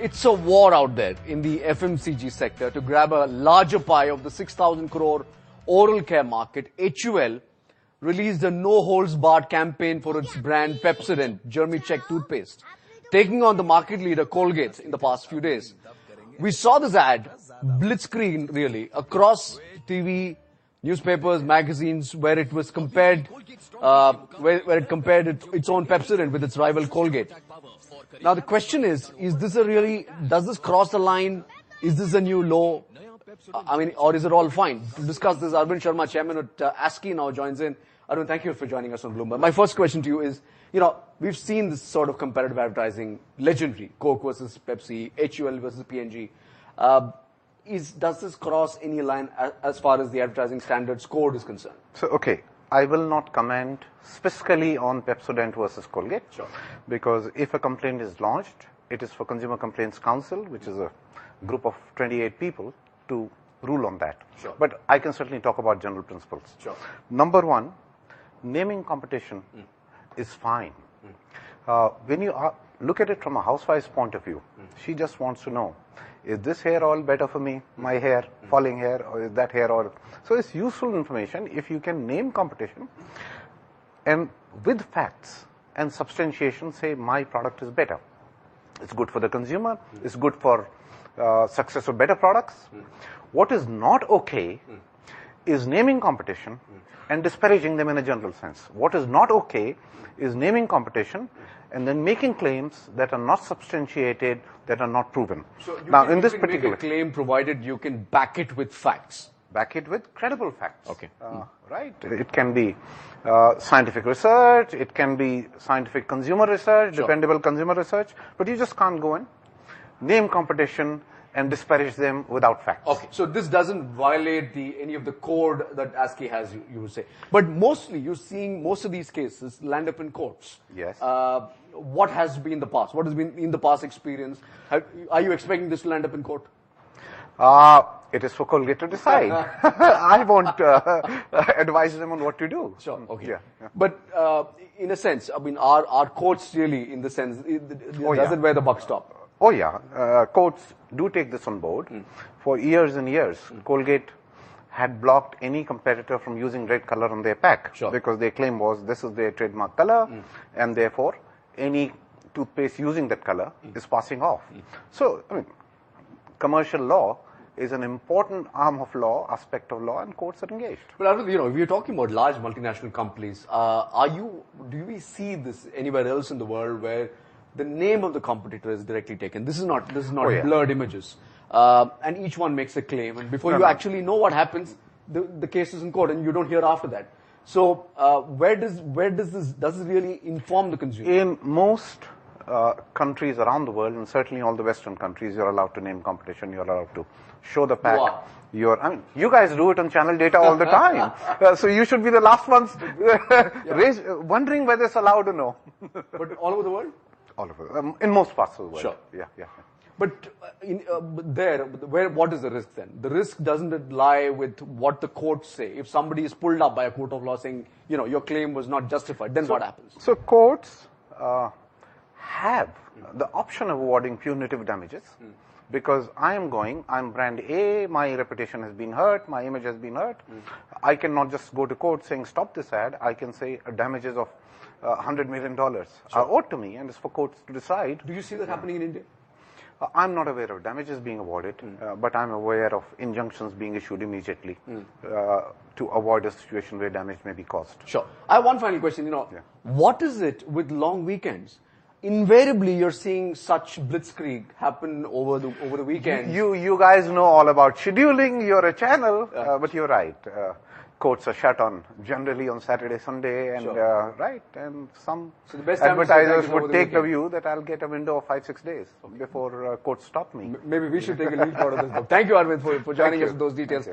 It's a war out there in the FMCG sector to grab a larger pie of the 6,000 crore oral care market. HUL released a no-holds-barred campaign for its brand Pepsodent, Germy Check toothpaste, taking on the market leader Colgate in the past few days. We saw this ad, blitzkrieg really, across TV, newspapers, magazines, where it was compared, where it compared its own Pepsodent with its rival Colgate. Now the question is this does this cross the line? Is this a new low? Or is it all fine? To discuss this, Arvind Sharma, chairman at ASCI, now joins in. Arvind, thank you for joining us on Bloomberg. My first question to you is, we've seen this sort of competitive advertising, legendary, Coke versus Pepsi, HUL versus P&G. Does this cross any line as far as the advertising standards code is concerned? So, okay, I will not comment specifically on Pepsodent versus Colgate. Sure. Because if a complaint is lodged, it is for Consumer Complaints Council, which is a group of 28 people, to rule on that. Sure. But I can certainly talk about general principles. Sure. Number one, naming competition is fine. When you look at it from a housewife's point of view, she just wants to know, is this hair oil better for me, my hair, falling hair, or is that hair oil? So it's useful information if you can name competition and with facts and substantiation say my product is better. It's good for the consumer, it's good for success of better products. What is not okay is naming competition and disparaging them in a general sense. What is not okay is naming competition and then making claims that are not substantiated, that are not proven. So now, in this can particular make a claim provided you can back it with facts. Back it with credible facts. Okay. Right. It can be scientific research, it can be scientific consumer research, Sure. dependable consumer research, but you just can't go in, name competition and disparage them without facts. Okay, so this doesn't violate any of the code that ASCI has, you would say. But mostly, you're seeing most of these cases land up in courts. Yes. What has been the past? What has been in the past experience? Are you expecting this to land up in court? It is for Colgate to decide. I won't advise them on what to do. Sure, okay. Yeah. But in a sense, are courts really, in the sense, does it where the buck stop? Oh yeah, courts do take this on board. For years and years, Colgate had blocked any competitor from using red color on their pack. Sure. Because their claim was this is their trademark color and therefore any toothpaste using that color is passing off. So, commercial law is an important arm of law, aspect of law, and courts are engaged. But Arvind, if you're talking about large multinational companies, do we see this anywhere else in the world where the name of the competitor is directly taken? This is not blurred images. And each one makes a claim, and before you actually know what happens, the case is in court and you don't hear after that. So, where does this really inform the consumer? In most countries around the world, and certainly all the Western countries, you're allowed to name competition, you're allowed to show the pack. Wow. You guys do it on channel data all the time. So you should be the last ones wondering whether it's allowed or no. But all over the world? All over, in most parts of the world. Sure. Yeah. But what is the risk then? The risk doesn't lie with what the courts say. If somebody is pulled up by a court of law saying, your claim was not justified, then what happens? So courts have the option of awarding punitive damages because I'm brand A, my reputation has been hurt, my image has been hurt. I cannot just go to court saying stop this ad. I can say damages of $100 million are owed to me, and it's for courts to decide. Do you see that happening in India? I'm not aware of damages being awarded, but I'm aware of injunctions being issued immediately to avoid a situation where damage may be caused. Sure. I have one final question. What is it with long weekends? Invariably, you're seeing such blitzkrieg happen over the weekend. You guys know all about scheduling. You're a channel, but you're right. Courts are shut on generally on Saturday, Sunday, and and some advertisers would take the view that I'll get a window of 5-6 days before courts stop me. Maybe we should take a lead out of this book. Thank you, Arvind, for joining us with those details.